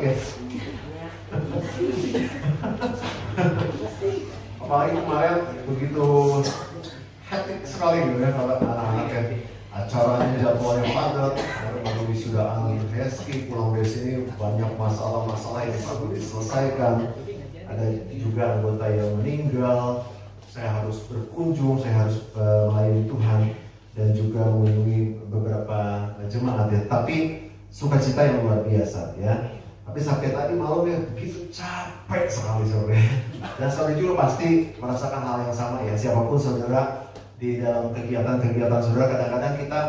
ya. Apalagi kemarin begitu hektik sekali gitu ya kalau anak-anak ya. Acaranya jadwalnya padat, baru wisudaan universitas, pulang dari sini banyak masalah-masalah yang perlu diselesaikan. Ada juga anggota yang meninggal, saya harus berkunjung, saya harus melayani Tuhan dan juga mengunjungi beberapa jemaat ya. Tapi sukacita yang luar biasa ya. Tapi sampai tadi malam ya begitu capek sekali saudara. Dan saudara juga pasti merasakan hal yang sama ya. Siapapun saudara di dalam kegiatan-kegiatan saudara, kadang-kadang kita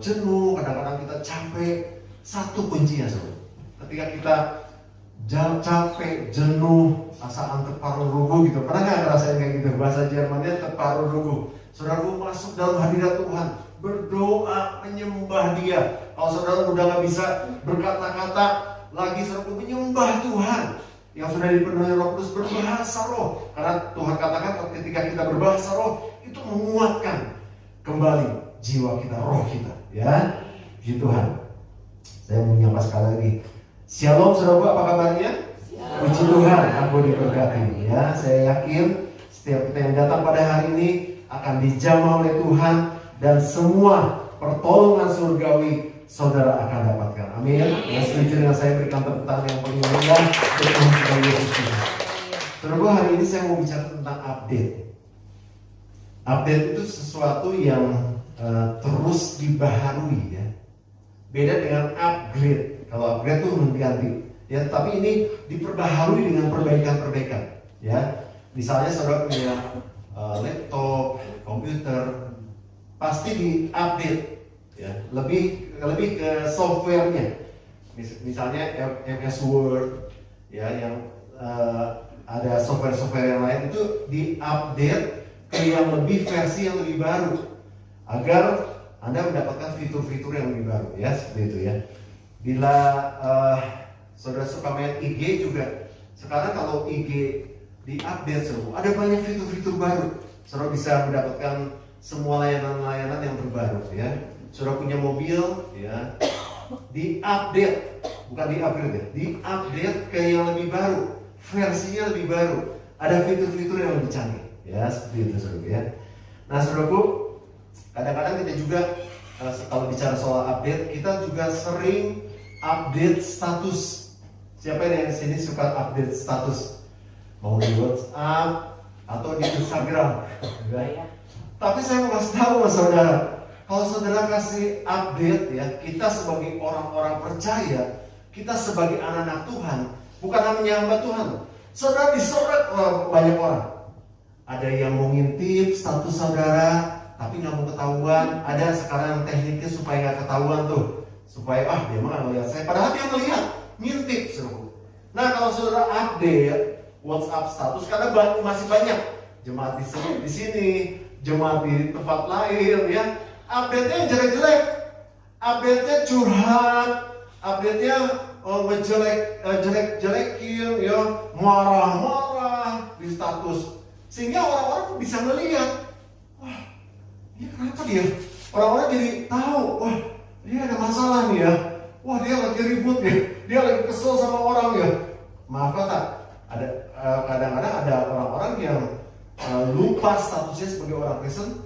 jenuh, kadang-kadang kita capek. Satu kuncinya saudara, ketika kita capek, jenuh, asaan terparuh ruguh gitu. Pernah nggak ngerasain kayak gitu? Bahasa Jermannya terparuh ruguh. Saudara masuk dalam hadirat Tuhan, berdoa, menyembah Dia. Kalau saudara udah nggak bisa berkata-kata lagi, saudara menyembah Tuhan. Yang sudah dipenuhi Roh Kudus, berbahasa roh. Karena Tuhan katakan ketika kita berbahasa roh, itu menguatkan kembali jiwa kita, roh kita, ya. Puji Tuhan. Saya mau menyapa sekali lagi. Shalom saudaraku, apa kabarnya? Puji Tuhan, aku diberkati. Ya, saya yakin setiap kita yang datang pada hari ini akan dijamah oleh Tuhan dan semua pertolongan surgawi saudara akan dapatkan. Amin. Yang setuju dengan saya, berikan tepuk tangan yang paling meriah untuk Tuhan Yesus Kristus. Saudaraku, hari ini saya mau bicara tentang update. Update itu sesuatu yang terus dibaharui ya. Beda dengan upgrade. Kalau upgrade itu mengganti. Ya, tapi ini diperbaharui dengan perbaikan-perbaikan. Ya, misalnya saudara punya laptop, komputer, pasti diupdate. Ya, lebih ke softwarenya. Misalnya MS Word, ya, yang ada software-software yang lain itu diupdate ke yang lebih versi yang lebih baru, agar Anda mendapatkan fitur-fitur yang lebih baru, ya, seperti itu ya. Bila saudara suka main IG juga, sekarang kalau IG diupdate semua, ada banyak fitur-fitur baru. Saudara bisa mendapatkan semua layanan-layanan yang terbaru, ya. Saudara punya mobil, ya, diupdate, bukan diupgrade ya, diupdate ke yang lebih baru, versinya lebih baru, ada fitur-fitur yang lebih canggih, ya, seperti itu saudara ya. Nah saudaraku, kadang-kadang kita juga kalau bicara soal update, kita juga sering update status. Siapa yang di sini suka update status? Mau di WhatsApp atau di Instagram? Ya. Tapi saya mau kasih tahu mas saudara, kalau saudara kasih update ya, kita sebagai orang-orang percaya, kita sebagai anak-anak Tuhan, bukan hanya menyembah Tuhan. Saudara disorot banyak orang. Ada yang mau ngintip status saudara, tapi nggak mau ketahuan. Ada sekarang tekniknya supaya nggak ketahuan tuh, supaya dia mah nggak ngeliat saya, padahal dia ngeliat, ngintip seru. Nah kalau saudara update WhatsApp status, karena masih banyak jemaat di sini, jemaat di tempat lain, ya, update-nya jelek-jelek, update-nya curhat, update-nya jelek-jelekin, ya, marah-marah di status, sehingga orang-orang bisa melihat, wah, ini kenapa dia? Orang-orang jadi tahu, wah, dia ada masalah nih ya, wah dia lagi ribut ya, dia lagi kesel sama orang ya. Maaf kata, ada kadang-kadang ada orang-orang yang lupa statusnya sebagai orang Kristen,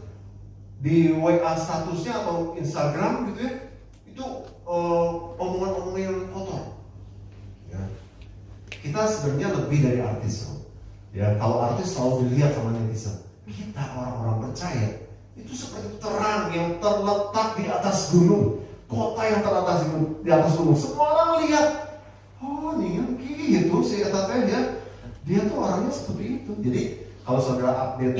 di WA statusnya atau Instagram gitu ya, itu omongan-omongan yang kotor. Ya. Kita sebenarnya lebih dari artis, ya. Kalau artis selalu dilihat sama netizen, kita orang-orang percaya itu seperti terang yang terletak di atas gunung, kota yang teratas di atas gunung. Semua orang melihat, oh nih gitu si etatnya ya, dia tuh orangnya seperti itu. Jadi kalau saudara update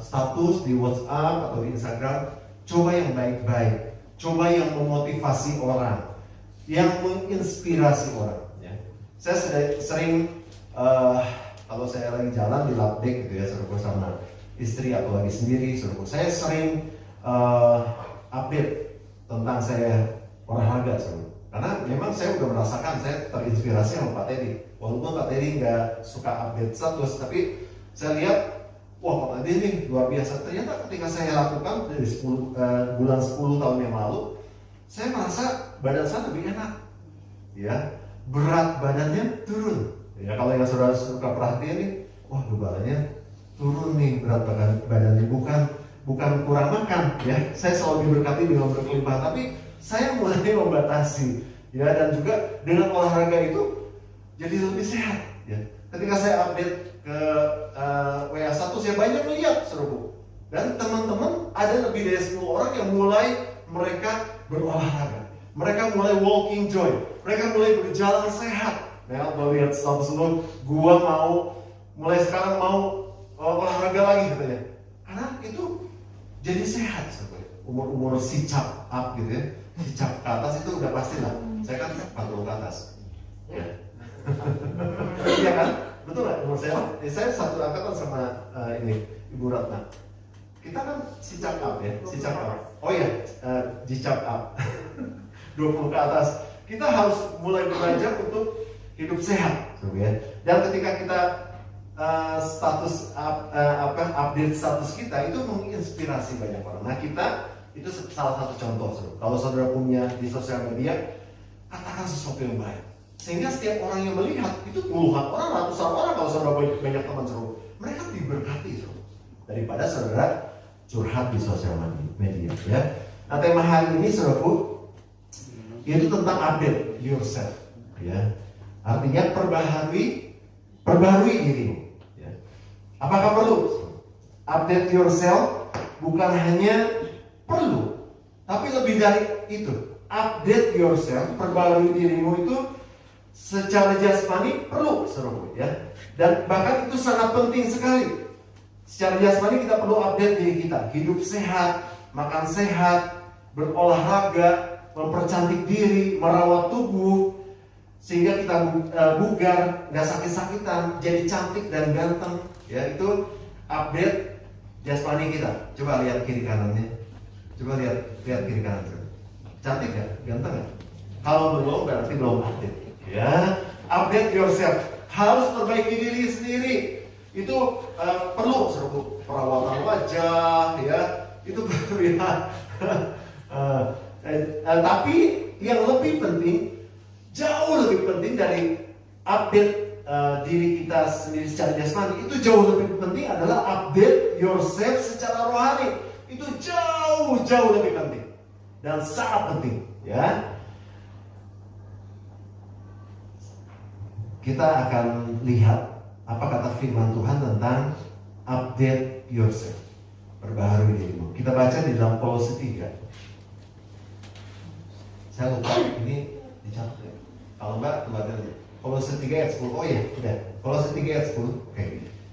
status di WhatsApp atau di Instagram, coba yang baik-baik, coba yang memotivasi orang, yang menginspirasi orang. Ya. Saya sering kalau saya lagi jalan di Labdek gitu ya, saudara sama istri atau lagi sendiri, saudara, saya sering update tentang saya olahraga, saudara. Karena memang saya udah merasakan, saya terinspirasi sama Pak Teddy. Walaupun Pak Teddy nggak suka update status, tapi saya lihat, wah Pak Teddy ini luar biasa. Ternyata ketika saya lakukan dari bulan 10 tahun yang lalu, saya merasa badan saya lebih enak. ya, berat badannya turun. Ya, kalau yang saudara suka perhatian nih, wah gejalanya turun nih berat badannya, bukan kurang makan, ya. Saya selalu diberkati dengan berkelimpahan, tapi saya mulai membatasi, ya, dan juga dengan olahraga itu jadi lebih sehat, ya. Ketika saya update ke WA1, saya banyak melihat seru. Dan teman-teman ada lebih dari 10 orang yang mulai mereka berolahraga. Mereka mulai walking joy. Mereka mulai berjalan sehat. Nah, kalau lihat status lu, gua mulai sekarang mau olahraga lagi katanya. Karena itu jadi sehat sebenarnya. Umur sicap up gitu ya. Sicap ke atas itu udah pasti lah. Saya kan 40 ke atas. Ya. Iya kan? Betul nggak? Umur saya satu angkatan sama ini Ibu Ratna. Kita kan sicap up ya, sicap up. Oh ya, jicap up. 20 ke atas. Kita harus mulai belajar untuk hidup sehat, ya. Dan ketika kita status update status kita itu menginspirasi banyak orang. Nah, kita itu salah satu contoh. Kalau saudara punya di sosial media, katakan sesuatu yang baik. Sehingga setiap orang yang melihat itu puluhan orang, ratusan orang kalau saudara banyak teman seru, mereka diberkati daripada saudara curhat di sosial media, ya. Nah, tema hari ini saudaraku yaitu tentang update yourself, ya. Artinya perbaharui dirimu, ya. Apakah perlu update yourself? Bukan hanya perlu, tapi lebih dari itu. Update yourself, perbaharui dirimu itu secara jasmani perlu, saudaraku, ya. Dan bahkan itu sangat penting sekali. Secara jasmani kita perlu update diri kita, hidup sehat, makan sehat, berolahraga, mempercantik diri, merawat tubuh, sehingga kita bugar, nggak sakit-sakitan, jadi cantik dan ganteng. Ya, itu update jasmani kita. Coba lihat kiri kanannya, coba lihat kiri kanan. Cantik nggak? Ganteng nggak? Kalau belum berarti belum update. Ya, update yourself, harus perbaiki diri sendiri. Itu perlu perawatan wajah, ya, itu perlu ya. Tapi yang lebih penting, jauh lebih penting dari update diri kita sendiri secara jasmani, itu jauh lebih penting adalah update yourself secara rohani. Itu jauh lebih penting dan sangat penting, ya. Kita akan lihat apa kata firman Tuhan tentang update yourself, perbaharui dirimu. Kita baca di dalam Kolose 3. Saya lupa ini dicatat ya. Kalau enggak, baca aja. Kolose 3 ayat 10. Oh iya, udah. Kolose 3 ayat 10. Oke.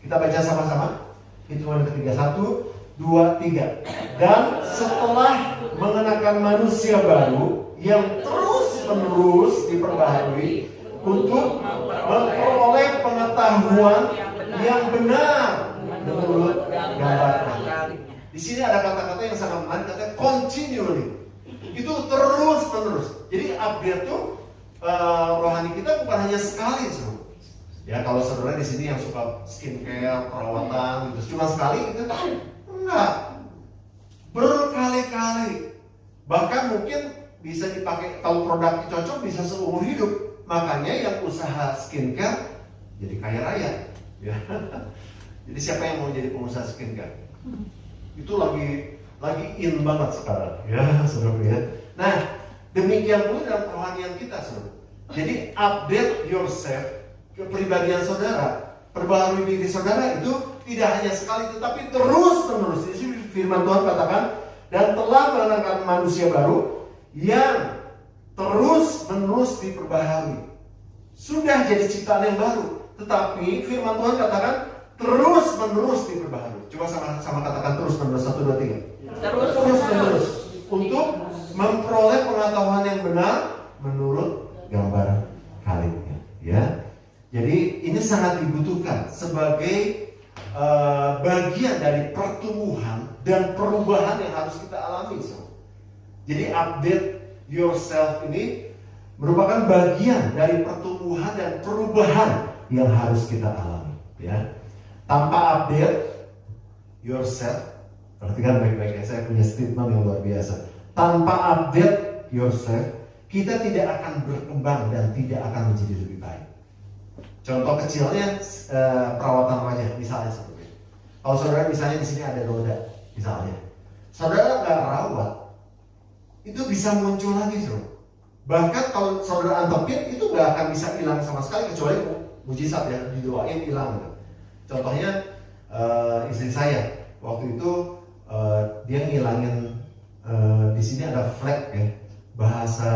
Kita baca sama-sama. Hitungan ketiga, 1, 2, 3. Dan setelah mengenakan manusia baru yang terus-menerus diperbaharui untuk memperoleh pengetahuan yang benar menurut gambar. Di sini ada kata-kata yang sangat menarik, kata continually. Itu terus-menerus. Jadi update tuh rohani kita bukan hanya sekali, ya. Kalau saudara di sini yang suka skincare, perawatan, gitu, cuma sekali itu enggak. Berkali-kali. Bahkan mungkin bisa dipakai, kalau produknya cocok bisa seumur hidup. Makanya yang usaha skincare jadi kaya raya, ya. Jadi siapa yang mau jadi pengusaha skincare? Itu lagi in banget sekarang, ya, saudara, ya. Nah, demikian pula dalam rohanian kita, saudara. Jadi update yourself, kepribadian saudara, perbaharui diri saudara itu tidak hanya sekali, tetapi terus-menerus. Di sini firman Tuhan katakan, dan telah mengenakan manusia baru yang terus-menerus diperbaharui. Sudah jadi ciptaan yang baru, tetapi firman Tuhan katakan terus-menerus diperbaharui. Coba sama-sama katakan terus-menerus. 1, 2, 3. Terus-menerus untuk memperoleh pengetahuan yang benar menurut gambar kaliknya, ya. Jadi ini sangat dibutuhkan sebagai bagian dari pertumbuhan dan perubahan yang harus kita alami. Jadi update yourself ini merupakan bagian dari pertumbuhan dan perubahan yang harus kita alami, ya. Tanpa update yourself, perhatikan baik-baik ya, saya punya statement yang luar biasa. Tanpa update yourself, kita tidak akan berkembang dan tidak akan menjadi lebih baik. Contoh kecilnya perawatan wajah misalnya seperti itu. Kalau saudara misalnya di sini ada noda misalnya, saudara nggak rawat, itu bisa muncul lagi Bahkan kalau saudara antepin itu nggak akan bisa hilang sama sekali kecuali mujizat ya, didoain hilang gitu. Contohnya istri saya waktu itu dia ngilangin di sini ada flek ya, bahasa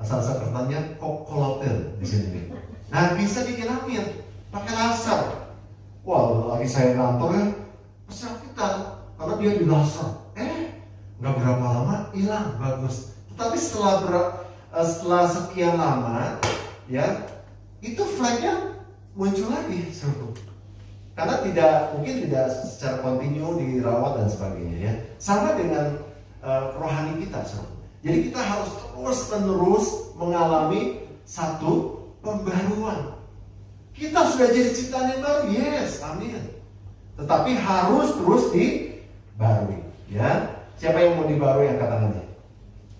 Sanskertanya kokolotel di sini nih. Nah bisa dihilangin pakai laser. Wah lagi saya kantor ya kesakitan karena dia di laser. Nggak berapa lama hilang bagus. Tetapi setelah sekian lama ya itu flagnya muncul lagi karena mungkin tidak secara kontinu dirawat dan sebagainya ya. Sama dengan rohani kita Jadi kita harus terus-menerus mengalami satu pembaruan. Kita sudah jadi ciptaan yang baru, yes, amin. Tetapi harus terus dibarui ya. Siapa yang mau dibarui angkat tangannya?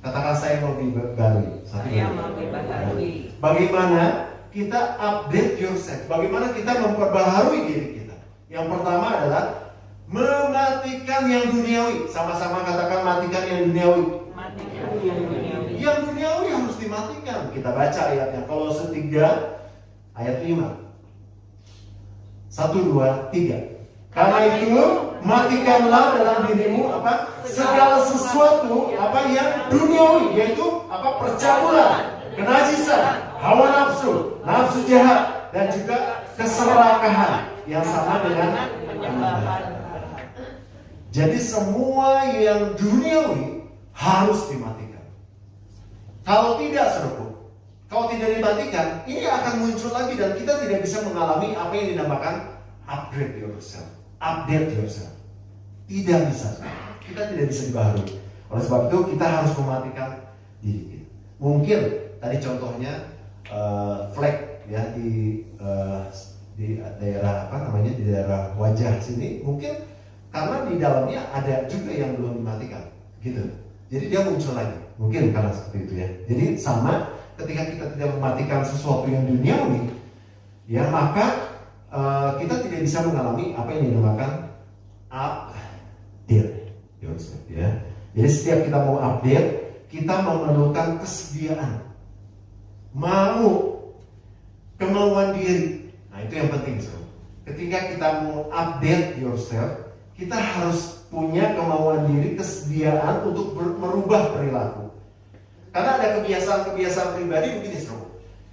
Katakan saya mau dibarui. Saya mau dibarui. Bagaimana kita update yourself? Bagaimana kita memperbaharui diri kita? Yang pertama adalah mematikan yang duniawi. Sama-sama katakan matikan yang duniawi. Matikan yang duniawi. Yang duniawi harus dimatikan. Kita baca ayatnya. Kolose 3 ayat 5. 1, 2, 3. Karena itu matikanlah dalam dirimu segala sesuatu yang duniawi, yaitu percabulan, kenajisan, hawa nafsu, nafsu jahat, dan juga keserakahan yang sama dengan penyembahan. Jadi semua yang duniawi harus dimatikan. Kalau tidak kalau tidak dimatikan, ini akan muncul lagi dan kita tidak bisa mengalami apa yang dinamakan upgrade yourself. Update yourself. Tidak bisa. Kita tidak bisa dibaharui. Oleh sebab itu kita harus mematikan diri kita. Mungkin tadi contohnya flag ya di daerah di daerah wajah sini, mungkin karena di dalamnya ada juga yang belum dimatikan, gitu. Jadi dia muncul lagi. Mungkin karena seperti itu ya. Jadi sama ketika kita tidak mematikan sesuatu yang duniawi, ya maka kita tidak bisa mengalami apa yang dinamakan update yourself ya. Jadi setiap kita mau update, kita memerlukan kesediaan, kemauan diri. Nah itu yang penting Ketika kita mau update yourself, kita harus punya kemauan diri, kesediaan untuk merubah perilaku. Karena ada kebiasaan-kebiasaan pribadi begini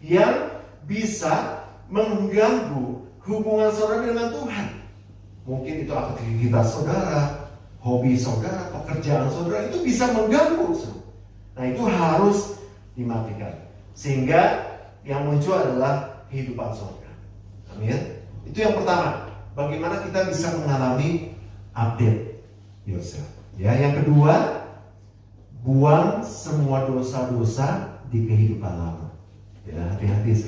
yang bisa mengganggu hubungan saudara dengan Tuhan. Mungkin itu aktivitas saudara, hobi saudara, pekerjaan saudara, itu bisa mengganggu. Nah itu harus dimatikan. Sehingga yang muncul adalah kehidupan saudara. Amin. Itu yang pertama. Bagaimana kita bisa mengalami update yourself. Ya, yang kedua, buang semua dosa-dosa di kehidupan lama. Ya, hati-hati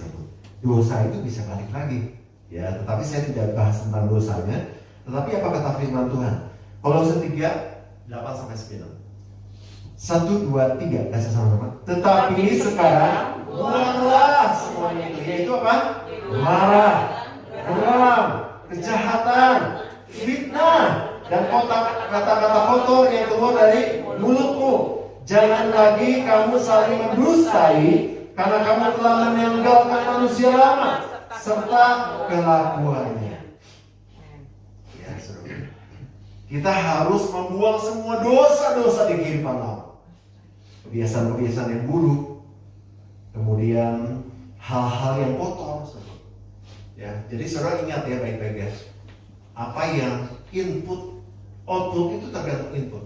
dosa itu bisa balik lagi. Ya, tetapi saya tidak bahas tentang dosanya. Tetapi apa kata firman Tuhan? Kolose 3 8-9. 1, 2, 3 baca sama-sama. Tetapi sekarang buanglah semuanya itu, yaitu apa? Marah, geram, kejahatan, fitnah, dan kata-kata kotor yang keluar dari mulutmu. Jangan lagi kamu saling mendustai, karena kamu telah meninggalkan manusia lama serta kelakuannya. Ya, kita harus membuang semua dosa-dosa di kehidupan lama, kebiasaan-kebiasaan yang buruk, kemudian hal-hal yang kotor. Ya, jadi saudara ingat ya baik-baik ya, apa yang input, output itu tergantung input.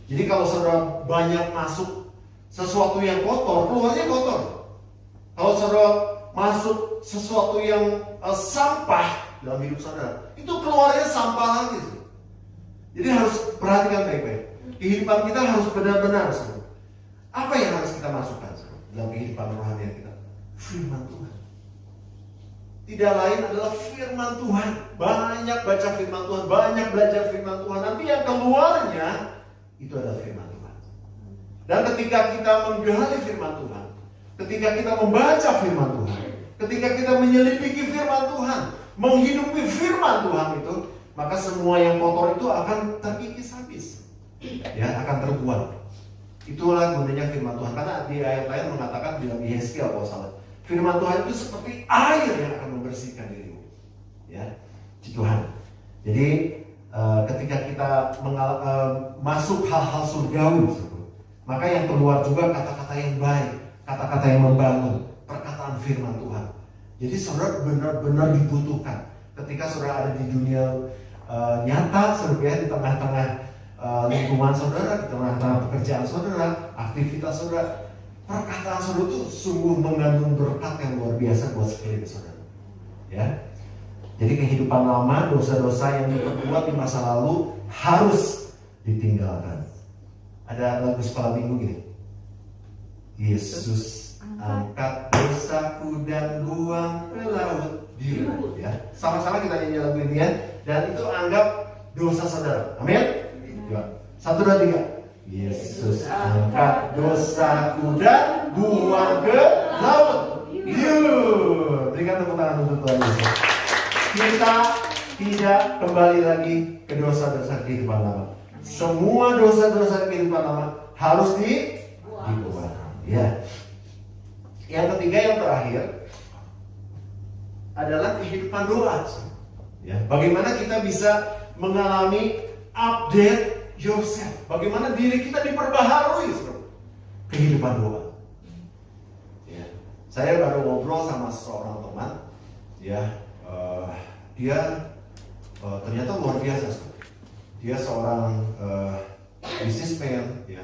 Jadi kalau saudara banyak masuk sesuatu yang kotor, keluarnya kotor. Kalau saudara masuk sesuatu yang sampah dalam hidup saudara, itu keluarnya sampah lagi. Jadi harus perhatikan baik-baik. Kehidupan kita harus benar-benar. Apa yang harus kita masukkan dalam kehidupan rohani kita? Firman Tuhan. Tidak lain adalah firman Tuhan. Banyak baca firman Tuhan, banyak belajar firman Tuhan. Nanti yang keluarnya itu adalah firman Tuhan. Dan ketika kita menggali firman Tuhan, ketika kita membaca firman Tuhan, ketika kita menyelidiki firman Tuhan, menghidupi firman Tuhan itu, maka semua yang kotor itu akan terkikis habis, ya, akan terbuang. Itulah gunanya firman Tuhan. Karena di ayat lain mengatakan dalam Yesaya kalau salah, firman Tuhan itu seperti air yang akan membersihkan dirimu, ya, di Tuhan. Jadi ketika kita masuk hal-hal surgawi, maka yang keluar juga kata-kata yang baik, kata-kata yang membangun, perkataan firman Tuhan. Jadi saudara benar-benar dibutuhkan ketika saudara ada di dunia nyata, saudara, di tengah-tengah lingkungan saudara, di tengah-tengah pekerjaan saudara, aktivitas saudara, perkataan saudara itu sungguh mengandung berkat yang luar biasa buat sekeliling saudara. Ya, jadi kehidupan lama, dosa-dosa yang diperbuat di masa lalu harus ditinggalkan. Ada lagu sekolah minggu gini, Yesus angkat dosaku dan buang ke laut biru. Ya, sama-sama kita nyanyi lagu ini ya. Dan itu anggap dosa saudara. Amin. Ya. 1, 2, 3. Yesus angkat dosaku dan buang ke laut biru. Berikan tepuk tangan untuk Tuhan Yesus. Kita tidak kembali lagi ke dosa-dosa kehidupan lama. Semua dosa-dosa kehidupan lama harus dibuang. Ya. Yang ketiga, yang terakhir adalah kehidupan doa. Ya. Bagaimana kita bisa mengalami update yourself? Bagaimana diri kita diperbaharui kehidupan doa? Ya. Saya baru ngobrol sama seorang teman. Ya. Dia ternyata luar biasa. Dia seorang businessman, ya.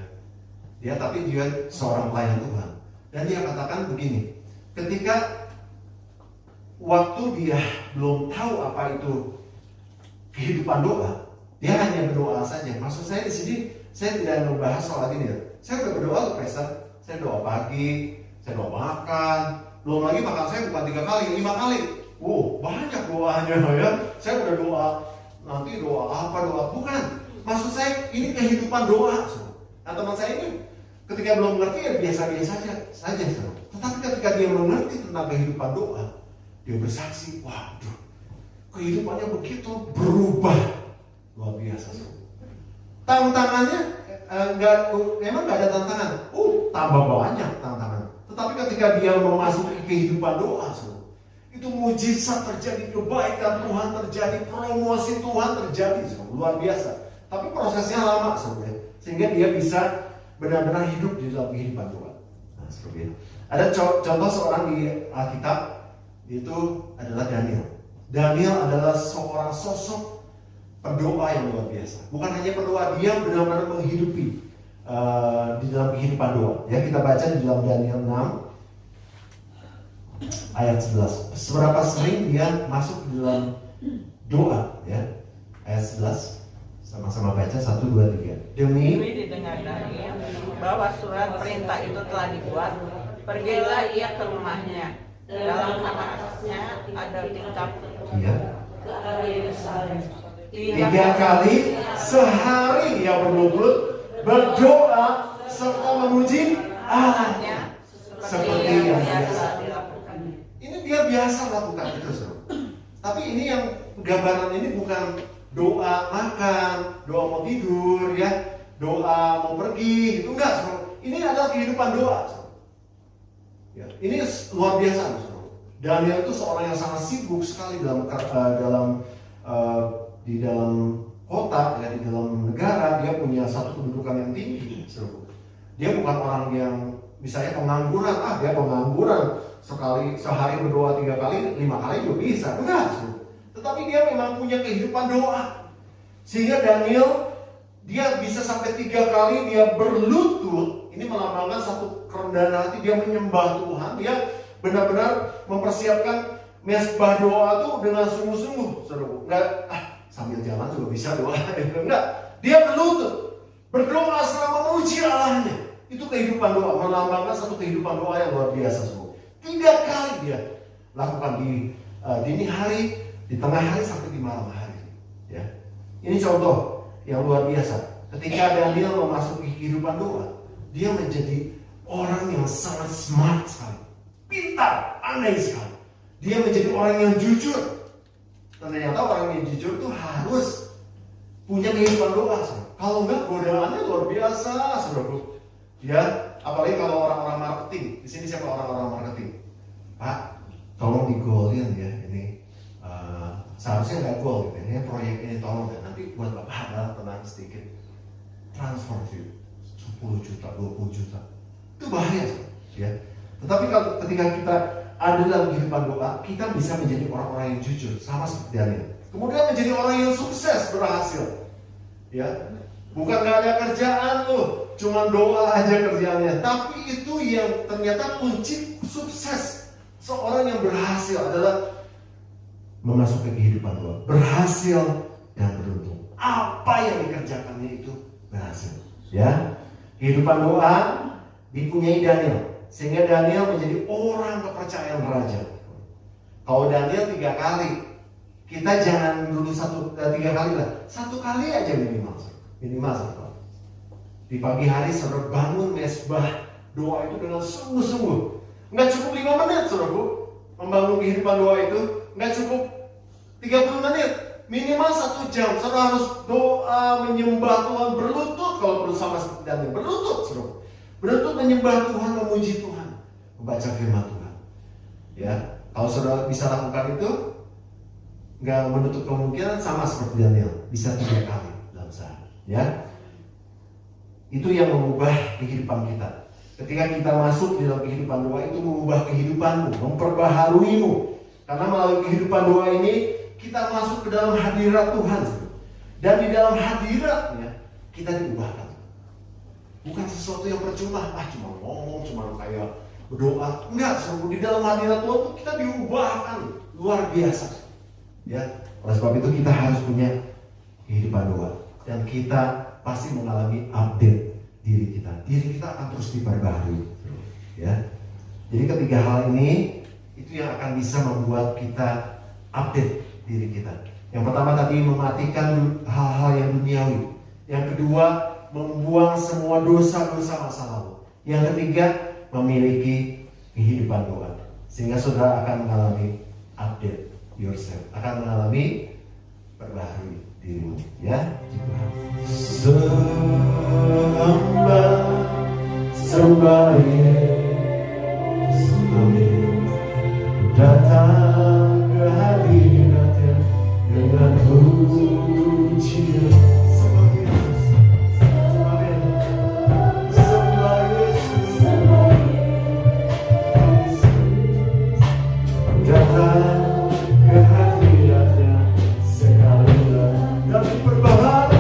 Tapi dia seorang pelayan Tuhan. Dan dia katakan begini, ketika waktu dia belum tahu apa itu kehidupan doa, dia hanya berdoa saja. Maksud saya di sini, saya tidak membahas soal ini. Ya. Saya udah berdoa loh, Pastor. Saya doa pagi, saya doa makan. Belum lagi makan saya bukan 3 kali, 5 kali. Banyak doanya ya. Saya udah doa, nanti doa apa, doa bukan. Maksud saya ini kehidupan doa. Nah, teman saya ini ketika belum mengerti ya biasa-biasa saja. Tetapi ketika dia mengerti tentang kehidupan doa, dia bersaksi, waduh, kehidupannya begitu berubah, luar biasa. Tantangannya memang nggak ada tantangan. Tambah banyak tantangan. Tetapi ketika dia memasuki kehidupan doa, itu mujizat terjadi, kebaikan Tuhan terjadi, promosi Tuhan terjadi, luar biasa. Tapi prosesnya lama sebenarnya, sehingga dia bisa benar-benar hidup di dalam kehidupan Tuhan. Nah, seperti itu. Ada contoh seorang di Alkitab, itu adalah Daniel. Daniel adalah seorang sosok pendoa yang luar biasa. Bukan hanya pendoa, dia benar-benar menghidupi di dalam kehidupan doa. Ya, kita baca di dalam Daniel 6 ayat 11. Seberapa sering dia masuk di dalam doa, ya. Ayat 11. Sama-sama baca 1, 2, 3. Demi didengar Daniel bahwa surat perintah itu telah dibuat, pergilah ia ke rumahnya. Dalam kamar atasnya ada tingkap ke arah Yerusalem. 3 kali sehari ia berlutut berdoa serta memuji Allahnya seperti yang biasa dilakukan. Ini dia biasa lakukan itu, Tapi ini yang gambaran ini bukan doa makan, doa mau tidur, ya, doa mau pergi, itu enggak. Ini adalah kehidupan doa. Ya, ini luar biasa. Daniel itu seorang yang sangat sibuk sekali di dalam kota, ya, di dalam negara. Dia punya satu kedudukan yang tinggi. Dia bukan orang yang misalnya pengangguran, dia pengangguran sehari berdoa 3 kali, 5 kali juga bisa, enggak. Tetapi dia memang punya kehidupan doa, sehingga Daniel dia bisa sampai 3 kali dia berlutut. Ini melambangkan satu kerendahan hati, dia menyembah Tuhan, dia benar-benar mempersiapkan mesbah doa itu dengan sungguh-sungguh. Enggak, sambil jalan juga bisa doa, enggak. Dia berlutut, berdoa selama memuji Allahnya. Itu kehidupan doa, melambangkan satu kehidupan doa yang luar biasa. 3 kali dia lakukan di dini hari, di tengah hari, sampai di malam hari. Ya. Ini contoh yang luar biasa. Ketika Daniel memasuki kehidupan doa, dia menjadi orang yang sangat smart sekali, pintar, pandai sekali. Dia menjadi orang yang jujur. Dan ternyata orang yang jujur itu harus punya kehidupan doa. Kalau enggak, godaannya luar biasa, saudaraku. Ya, apalagi kalau orang-orang marketing. Di sini siapa orang-orang marketing? Pak, tolong digolin ya ini. Seharusnya nggak gol gitu. Ini proyek ini tolong ya. Nanti buat bapak ada tenang sedikit. Transfer sih 10 juta, 20 juta. Itu bahaya, ya. Tetapi kalau ketika kita ada dalam kehidupan doa, kita bisa menjadi orang-orang yang jujur, sama seperti Daniel. Kemudian menjadi orang yang sukses, berhasil. Ya, bukan nggak ada kerjaan loh, cuma doa aja kerjaannya. Tapi itu yang ternyata kunci sukses seorang yang berhasil adalah memasuki kehidupan doa, berhasil dan beruntung. Apa yang dikerjakannya itu berhasil. Ya, kehidupan doa dipunyai Daniel. Sehingga Daniel menjadi orang kepercayaan raja. Kalau Daniel 3 kali, kita jangan dulu 3 kali lah. 1 kali aja minimal. Di pagi hari saudara bangun mesbah doa itu dengan sungguh-sungguh. Nggak cukup 5 menit saudaraku membangun kehidupan doa itu. Nggak cukup 30 menit. Minimal 1 jam. Saudara harus doa, menyembah Tuhan, berlutut kalau perlu sama seperti Daniel. Berlutut saudara. Berlutut menyembah Tuhan, memuji Tuhan, membaca firman Tuhan. Ya, kalau saudara bisa lakukan itu, nggak menutup kemungkinan sama seperti Daniel, bisa 3 kali dalam sehari. Ya, itu yang mengubah kehidupan kita. Ketika kita masuk di dalam kehidupan doa itu mengubah kehidupanmu, memperbaharuimu. Karena melalui kehidupan doa ini kita masuk ke dalam hadirat Tuhan, dan di dalam hadiratnya kita diubahkan. Bukan sesuatu yang percuma, cuma ngomong, cuma kayak berdoa. Enggak, di dalam hadirat Tuhan kita diubahkan luar biasa. Ya, oleh sebab itu kita harus punya kehidupan doa, dan kita pasti mengalami update diri kita. Diri kita akan terus diperbaharui. Ya, jadi ketiga hal ini itu yang akan bisa membuat kita update diri kita. Yang pertama tadi mematikan hal-hal yang duniawi. Yang kedua, membuang semua dosa-dosa masa lalu. Yang ketiga, memiliki kehidupan doa. Sehingga saudara akan mengalami update yourself, akan mengalami perbaharui dirimu. Ya, sembah datang ke hadiratnya dengan pujian. Perbaharui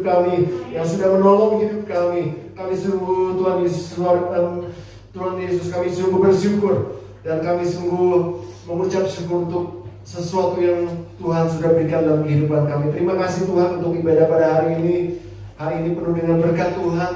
kami, yang sudah menolong hidup kami. Kami sungguh Tuhan Yesus, Tuhan Yesus, kami sungguh bersyukur dan kami sungguh mengucap syukur untuk sesuatu yang Tuhan sudah berikan dalam kehidupan kami. Terima kasih Tuhan untuk ibadah pada hari ini. Hari ini penuh dengan berkat Tuhan,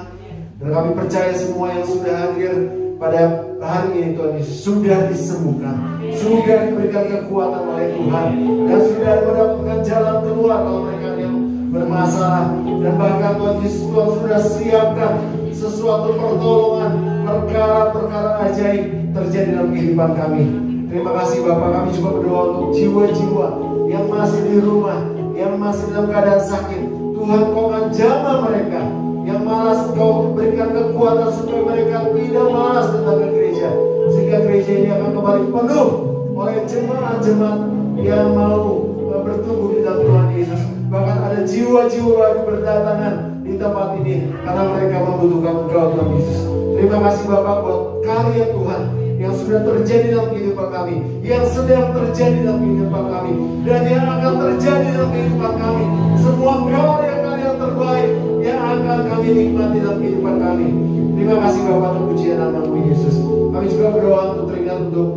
dan kami percaya semua yang sudah hadir pada hari ini Tuhan Yesus sudah disembuhkan, sudah diberikan kekuatan oleh Tuhan, dan sudah mendapatkan jalan keluar kalau mereka yang bermasalah. Dan bahkan Tuhan Yesus, Tuhan sudah siapkan sesuatu pertolongan, perkara-perkara ajaib terjadi dalam kehidupan kami. Terima kasih Bapak. Kami juga berdoa untuk jiwa-jiwa yang masih di rumah, yang masih dalam keadaan sakit. Tuhan, Kau akan jamah mereka. Yang malas Kau berikan kekuatan supaya mereka tidak malas datang ke gereja, sehingga gereja ini akan kembali penuh oleh jemaat-jemaat yang mau bertumbuh di dalam Tuhan Yesus. Bahkan ada jiwa-jiwa baru berdatangan di tempat ini karena mereka membutuhkan Engkau Tuhan Yesus. Terima kasih Bapak buat karya Tuhan yang sudah terjadi dalam kehidupan kami, yang sedang terjadi dalam kehidupan kami, dan yang akan terjadi dalam kehidupan kami. Semua karya-karya terbaik yang akan kami nikmati dalam kehidupan kami. Terima kasih Bapak, terpujian nama-Mu Yesus. Kami juga berdoa untuk teringat untuk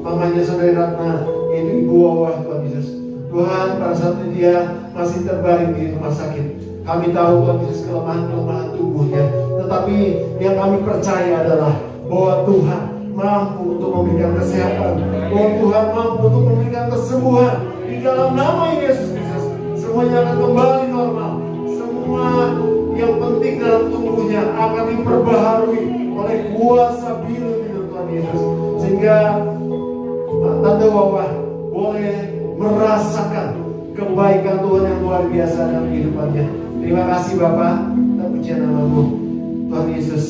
mamanya Saudari Ratna, yaitu Ibu Wawah Tuhan Yesus. Tuhan, pada saat itu dia masih terbaring di rumah sakit. Kami tahu Tuhan Yesus kelemahan-kelemahan tubuhnya, tetapi yang kami percaya adalah bahwa Tuhan mampu untuk memberikan kesehatan, bahwa Tuhan mampu untuk memberikan kesembuhan di dalam nama Yesus Kristus. Semuanya akan kembali normal. Semua yang penting dalam tubuhnya akan diperbaharui oleh kuasa biru Tuhan Yesus, sehingga Tante Wawah boleh merasakan kebaikan Tuhan yang luar biasa dalam kehidupannya. Terima kasih Bapak, terpujian nama-Mu Tuhan Yesus.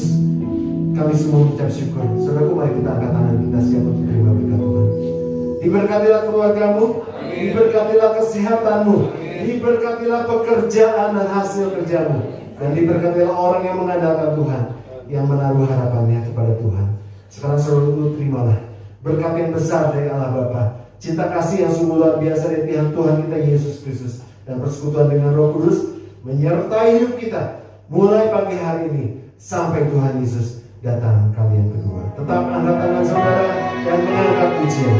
Kami semua mengucap syukur. Saudaraku, mari kita angkat tangan kita siap untuk terima berkat Tuhan. Diberkatilah keluargamu, diberkatilah kesehatanmu, diberkatilah pekerjaan dan hasil kerjamu, dan diberkatilah orang yang mengandalkan Tuhan, yang menaruh harapannya kepada Tuhan. Sekarang saudaraku, terimalah berkat yang besar dari Allah Bapa, cinta kasih yang sungguh luar biasa dari Tuhan kita Yesus Kristus, dan persekutuan dengan Roh Kudus menyertai hidup kita mulai pagi hari ini sampai Tuhan Yesus datang kali yang kedua. Tetap angkat tangan saudara dan mengangkat pujian.